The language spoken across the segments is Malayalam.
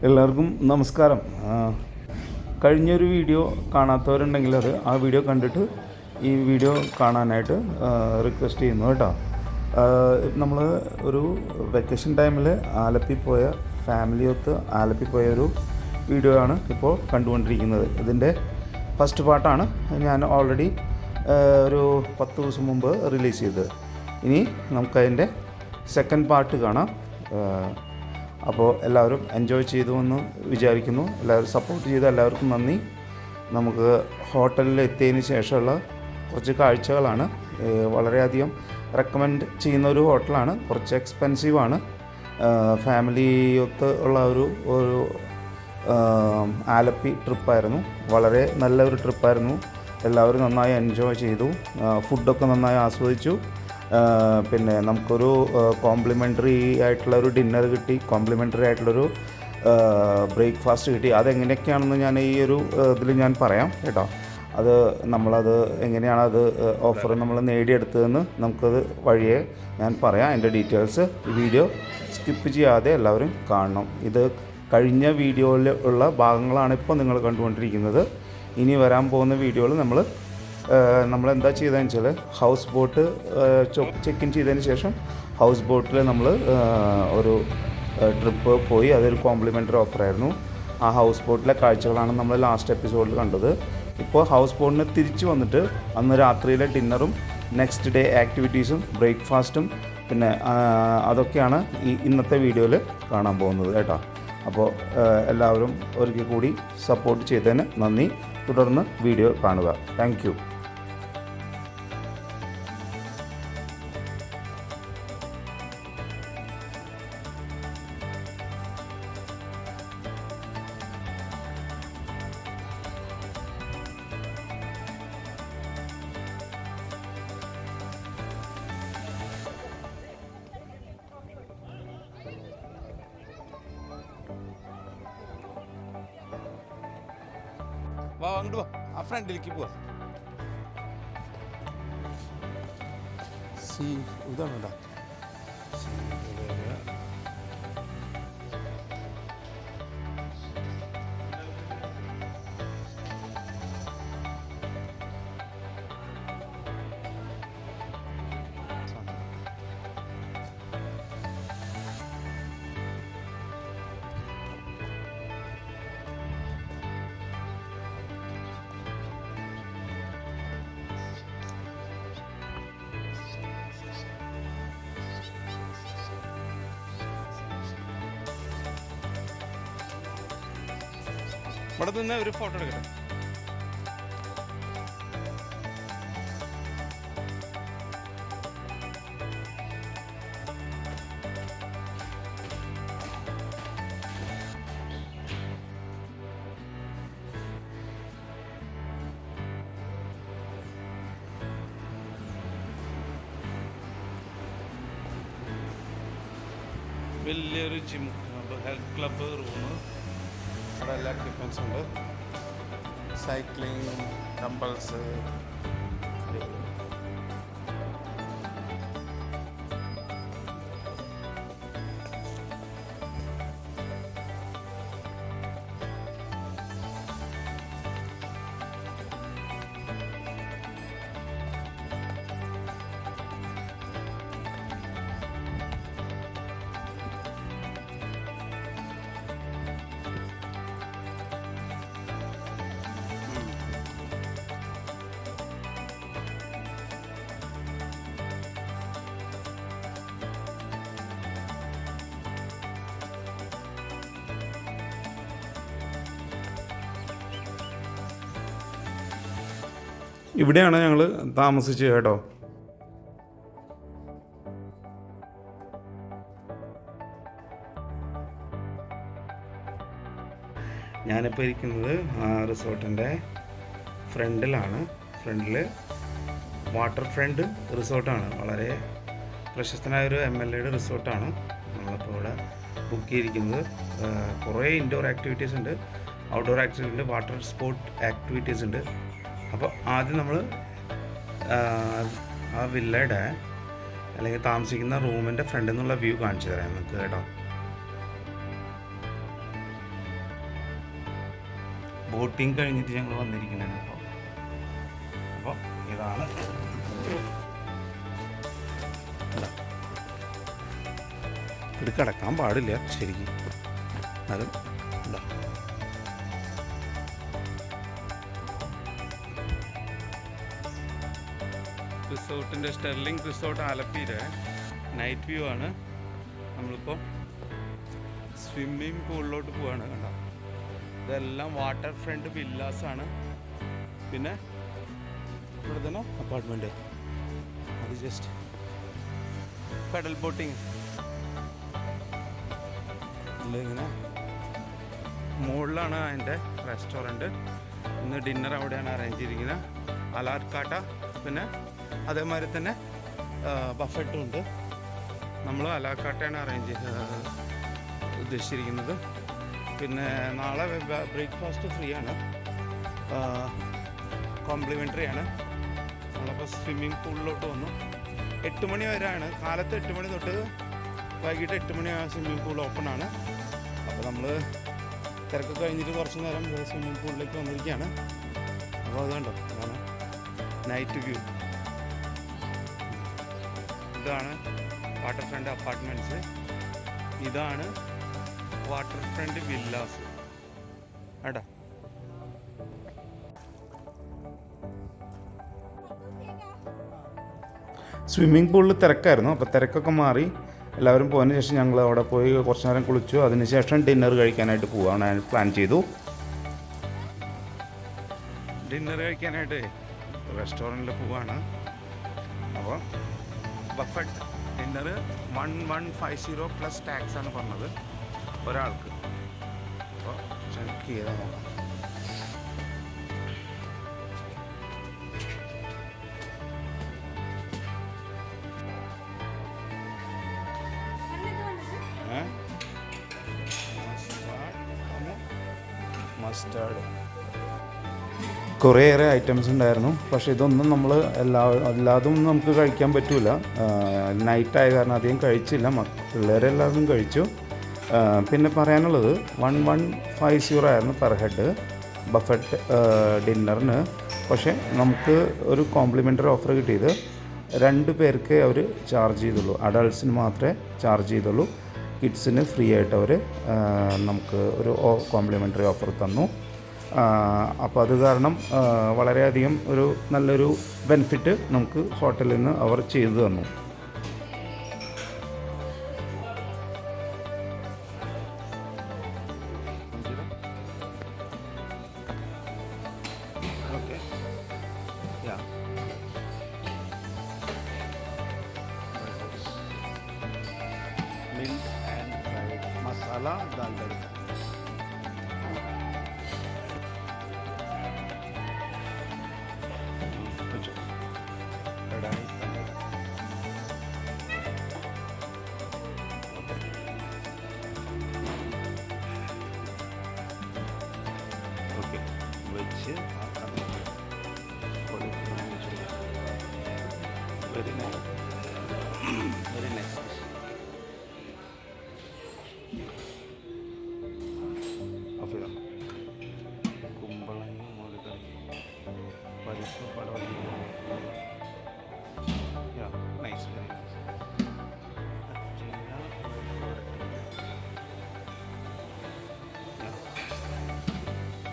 എല്ലാവർക്കും നമസ്കാരം. കഴിഞ്ഞൊരു വീഡിയോ കാണാത്തവരുണ്ടെങ്കിൽ ആ വീഡിയോ കണ്ടിട്ട് ഈ വീഡിയോ കാണാനായിട്ട് റിക്വസ്റ്റ് ചെയ്യുന്നു കേട്ടോ. നമ്മൾ ഒരു വെക്കേഷൻ ടൈമിൽ ആലപ്പി പോയ ഫാമിലിയൊത്ത് ആലപ്പി പോയ ഒരു വീഡിയോ ആണ് ഇപ്പോൾ കണ്ടുകൊണ്ടിരിക്കുന്നത്. ഇതിൻ്റെ ഫസ്റ്റ് പാർട്ടാണ് ഞാൻ ഓൾറെഡി ഒരു 10 ദിവസം മുമ്പ് റിലീസ് ചെയ്തത്. ഇനി നമുക്കതിൻ്റെ സെക്കൻഡ് പാർട്ട് കാണാം. അപ്പോൾ എല്ലാവരും എൻജോയ് ചെയ്തു എന്ന് വിചാരിക്കുന്നു. എല്ലാവരും സപ്പോർട്ട് ചെയ്ത എല്ലാവർക്കും നന്ദി. നമുക്ക് ഹോട്ടലിൽ എത്തിയതിന് ശേഷമുള്ള കുറച്ച് കാഴ്ചകളാണ്. വളരെയധികം റെക്കമെൻഡ് ചെയ്യുന്ന ഒരു ഹോട്ടലാണ്. കുറച്ച് എക്സ്പെൻസീവാണ്. ഫാമിലിയൊത്ത് ഉള്ള ഒരു ആലപ്പി ട്രിപ്പായിരുന്നു. വളരെ നല്ലൊരു ട്രിപ്പായിരുന്നു. എല്ലാവരും നന്നായി എൻജോയ് ചെയ്തു. ഫുഡൊക്കെ നന്നായി ആസ്വദിച്ചു. പിന്നെ നമുക്കൊരു കോംപ്ലിമെൻ്ററി ആയിട്ടുള്ളൊരു ഡിന്നർ കിട്ടി, കോംപ്ലിമെൻ്ററി ആയിട്ടുള്ളൊരു ബ്രേക്ക്ഫാസ്റ്റ് കിട്ടി. അതെങ്ങനെയൊക്കെയാണെന്ന് ഞാൻ ഈ ഒരു ഇതിൽ ഞാൻ പറയാം കേട്ടോ. നമ്മളത് എങ്ങനെയാണ് ഓഫർ നമ്മൾ നേടിയെടുത്തതെന്ന് നമുക്കത് വഴിയെ ഞാൻ പറയാം. അതിൻ്റെ ഡീറ്റെയിൽസ് ഈ വീഡിയോ സ്കിപ്പ് ചെയ്യാതെ എല്ലാവരും കാണണം. ഇത് കഴിഞ്ഞ വീഡിയോയിൽ ഉള്ള ഭാഗങ്ങളാണ് ഇപ്പോൾ നിങ്ങൾ കണ്ടുകൊണ്ടിരിക്കുന്നത്. ഇനി വരാൻ പോകുന്ന വീഡിയോയിൽ നമ്മളെന്താ ചെയ്തതെന്ന് വെച്ചാൽ ഹൗസ് ബോട്ട് ചെക്ക് ഇൻ ചെയ്തതിന് ശേഷം ഹൗസ് ബോട്ടിൽ നമ്മൾ ഒരു ട്രിപ്പ് പോയി. അതൊരു കോംപ്ലിമെൻ്ററി ഓഫറായിരുന്നു. ആ ഹൗസ് ബോട്ടിലെ കാഴ്ചകളാണ് നമ്മൾ ലാസ്റ്റ് എപ്പിസോഡിൽ കണ്ടത്. ഇപ്പോൾ ഹൗസ് ബോട്ടിന് തിരിച്ചു വന്നിട്ട് അന്ന് രാത്രിയിലെ ഡിന്നറും നെക്സ്റ്റ് ഡേ ആക്ടിവിറ്റീസും ബ്രേക്ക്ഫാസ്റ്റും പിന്നെ അതൊക്കെയാണ് ഇന്നത്തെ വീഡിയോയിൽ കാണാൻ പോകുന്നത് കേട്ടോ. അപ്പോൾ എല്ലാവരും ഒരിക്കൽ കൂടി സപ്പോർട്ട് ചെയ്തതിന് നന്ദി. തുടർന്ന് വീഡിയോ കാണുക. Thank you. വാ അങ്ങോട്ട് വാ, ആ ഫ്രണ്ടിലേക്ക് പോവാ. ഇതാണോ ഇവിടെ നിന്ന് ഒരു ഫോട്ടോ എടുക്കട്ടെ. വലിയൊരു ജിം, ഹെൽത്ത് ക്ലബ്ബ് റൂം, അവിടെ എല്ലാ എക്യുപ്മെൻറ്റ്സും ഉണ്ട്. Cycling, dumbbells. ഇവിടെയാണ് ഞങ്ങൾ താമസിച്ചത് കേട്ടോ. ഞാനിപ്പോൾ ഇരിക്കുന്നത് റിസോർട്ടിൻ്റെ ഫ്രണ്ടിലാണ്. ഫ്രണ്ടിൽ വാട്ടർ ഫ്രണ്ട് റിസോർട്ടാണ്. വളരെ പ്രശസ്തനായൊരു MLAയുടെ റിസോർട്ടാണ് നമ്മളിപ്പോൾ ഇവിടെ ബുക്ക് ചെയ്തിരിക്കുന്നത്. കുറേ ഇൻഡോർ ആക്ടിവിറ്റീസ് ഉണ്ട്, ഔട്ട്ഡോർ ആക്ടിവിറ്റീസ് ഉണ്ട്, വാട്ടർ സ്പോർട്ട് ആക്ടിവിറ്റീസ് ഉണ്ട്. അപ്പോൾ ആദ്യം നമ്മൾ ആ വില്ലയുടെ അല്ലെങ്കിൽ താമസിക്കുന്ന റൂമിൻ്റെ ഫ്രണ്ടിൽ നിന്നുള്ള വ്യൂ കാണിച്ചു തരാം നിങ്ങൾക്ക് കേട്ടോ. ബോട്ടിങ് കഴിഞ്ഞിട്ട് ഞങ്ങൾ വന്നിരിക്കുന്നതാണ്. അപ്പോൾ ഇതാണ് ഇത് കിടക്കാൻ പാടില്ല ശരിക്കും. അത് എന്താ റിസോർട്ടിൻ്റെ സ്റ്റെർലിംഗ് റിസോർട്ട് ആലപ്പിയിലെ നൈറ്റ് വ്യൂ ആണ്. നമ്മളിപ്പോൾ സ്വിമ്മിങ് പൂളിലോട്ട് പോവാണ്. കണ്ടോ, ഇതെല്ലാം വാട്ടർ ഫ്രണ്ട് വില്ലാസാണ്. പിന്നെ ഇവിടെ തന്നെ അപ്പാർട്ട്മെൻറ്റ്. അത് ജസ്റ്റ് പെഡൽ ബോട്ടിങ് ഇങ്ങനെ മുകളിലാണ് അതിൻ്റെ റെസ്റ്റോറൻറ്റ്. ഇന്ന് ഡിന്നർ അവിടെയാണ് അറേഞ്ച് ചെയ്തിരിക്കുന്നത്. അലാർക്കാട്ട. പിന്നെ അതേമാതിരി തന്നെ ബഫറ്റും ഉണ്ട്. നമ്മൾ അലാർക്കാട്ടയാണ് ഉദ്ദേശിച്ചിരിക്കുന്നത്. പിന്നെ നാളെ ബ്രേക്ക്ഫാസ്റ്റ് ഫ്രീ ആണ്, കോംപ്ലിമെൻ്ററി ആണ്. നമ്മളപ്പോൾ സ്വിമ്മിങ് പൂളിലോട്ട് വന്നു. 8 മണി വരെയാണ്. കാലത്ത് 8 മണി തൊട്ട് വൈകിട്ട് 8 മണി സ്വിമ്മിങ് പൂൾ ഓപ്പൺ ആണ്. അപ്പോൾ നമ്മൾ തിരക്കൊക്കെ കഴിഞ്ഞിട്ട് കുറച്ച് നേരം സ്വിമ്മിങ് പൂളിലേക്ക് വന്നിരിക്കുകയാണ്. അപ്പോൾ അതുകൊണ്ടോ അതാണ് നൈറ്റ് വ്യൂ. ഇതാണ് വാട്ടർ ഫ്രണ്ട് അപ്പാർട്ട്മെൻറ്റ്സ്. ഇതാണ് വാട്ടർ ഫ്രണ്ട് വില്ലാസ്. എടാ സ്വിമ്മിങ് പൂളിൽ തിരക്കായിരുന്നു. അപ്പോൾ തിരക്കൊക്കെ മാറി എല്ലാവരും പോയതിന് ശേഷം ഞങ്ങൾ അവിടെ പോയി കുറച്ച് നേരം കുളിച്ചു. അതിനുശേഷം ഡിന്നർ കഴിക്കാനായിട്ട് പോവാണ് പ്ലാൻ ചെയ്തു. ഡിന്നർ കഴിക്കാനായിട്ട് റെസ്റ്റോറൻറ്റിൽ പോവാണ്. അപ്പോൾ ബഫറ്റ് ഡിന്നർ 1150 പ്ലസ് ടാക്സ് ആണ് പറഞ്ഞത് ഒരാൾക്ക്. അപ്പോൾ ചെക്ക് ചെയ്താൽ നോക്കാം. മസ്റ്റാർഡ് കുറേയേറെ ഐറ്റംസ് ഉണ്ടായിരുന്നു. പക്ഷേ ഇതൊന്നും നമ്മൾ എല്ലാതും നമുക്ക് കഴിക്കാൻ പറ്റില്ല. നൈറ്റ് ആയ കാരണം അധികം കഴിച്ചില്ല. പിള്ളേരെല്ലാവരും കഴിച്ചു. പിന്നെ പറയാനുള്ളത് 1150 ആയിരുന്നു പെർ ഹെഡ് ബഫറ്റ് ഡിന്നറിന്. പക്ഷേ നമുക്ക് ഒരു കോംപ്ലിമെൻ്ററി ഓഫർ കിട്ടിയത് 2 പേർക്ക് അവർ ചാർജ് ചെയ്തുള്ളൂ. അഡൾട്ട്സിന് മാത്രമേ ചാർജ് ചെയ്തുള്ളൂ. കിഡ്സിന് ഫ്രീ ആയിട്ട് അവർ നമുക്ക് ഒരു കോംപ്ലിമെൻ്ററി ഓഫർ തന്നു. അപ്പോൾ അത് കാരണം വളരെയധികം ഒരു നല്ലൊരു ബെനിഫിറ്റ് നമുക്ക് ഹോട്ടലിൽ നിന്ന് അവർ ചെയ്തു തന്നു. Milk and fried masala dal tadka. कढ़ाई paneer. Okay, which very nice. Very nice. കുമ്പളങ്ങ മുളകറി പരിപ്പ് പടവലങ്ങ. Nice very nice.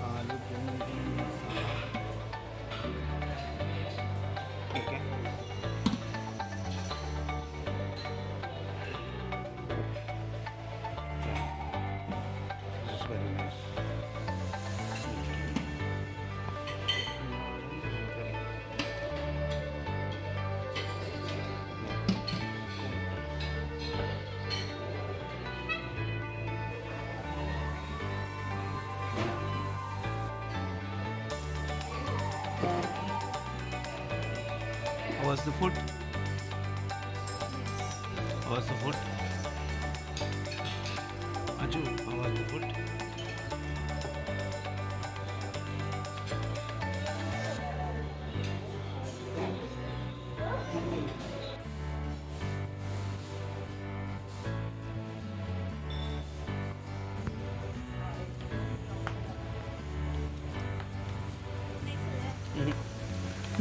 Aloo boondi masala. Okay. Very nice. How was the food? How was the food? Aju, how was the food?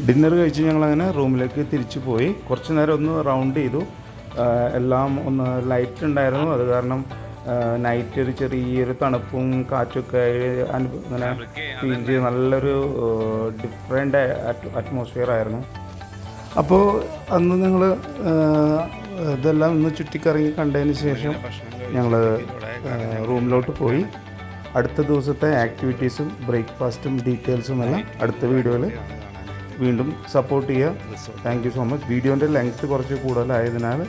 Dinner കഴിച്ച് ഞങ്ങളങ്ങനെ റൂമിലേക്ക് തിരിച്ചു പോയി. കുറച്ച് നേരം ഒന്ന് റൗണ്ട് ചെയ്തു. എല്ലാം ഒന്ന് ലൈറ്റ് ഉണ്ടായിരുന്നു, അത് കാരണം നൈറ്റ് ഒരു ചെറിയൊരു തണുപ്പും കാറ്റൊക്കെ ഇങ്ങനെ ഫീൽ ചെയ്ത് നല്ലൊരു ഡിഫറെൻ്റ് അറ്റ്മോസ്ഫിയർ ആയിരുന്നു. അപ്പോൾ അന്ന് ഞങ്ങൾ ഇതെല്ലാം ഒന്ന് ചുറ്റിക്കറങ്ങി കണ്ടതിന് ശേഷം ഞങ്ങൾ റൂമിലോട്ട് പോയി. അടുത്ത ദിവസത്തെ ആക്ടിവിറ്റീസും ബ്രേക്ക്ഫാസ്റ്റും ഡീറ്റെയിൽസും എല്ലാം അടുത്ത വീഡിയോയിൽ വീണ്ടും സപ്പോർട്ട് ചെയ്യുക. Thank you so much. വീഡിയോൻ്റെ ലെങ്ത്ത് കുറച്ച് കൂടുതലായതിനാൽ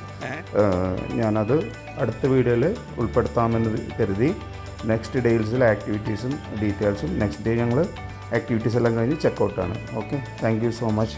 ഞാനത് അടുത്ത വീഡിയോയിൽ ഉൾപ്പെടുത്താമെന്ന് കരുതി. നെക്സ്റ്റ് ഡേയ്സിലെ ആക്ടിവിറ്റീസും ഡീറ്റെയിൽസും നെക്സ്റ്റ് ഡേ ഞങ്ങൾ ആക്ടിവിറ്റീസ് എല്ലാം കഴിഞ്ഞ് ചെക്കൗട്ടാണ്. Okay, thank you so much.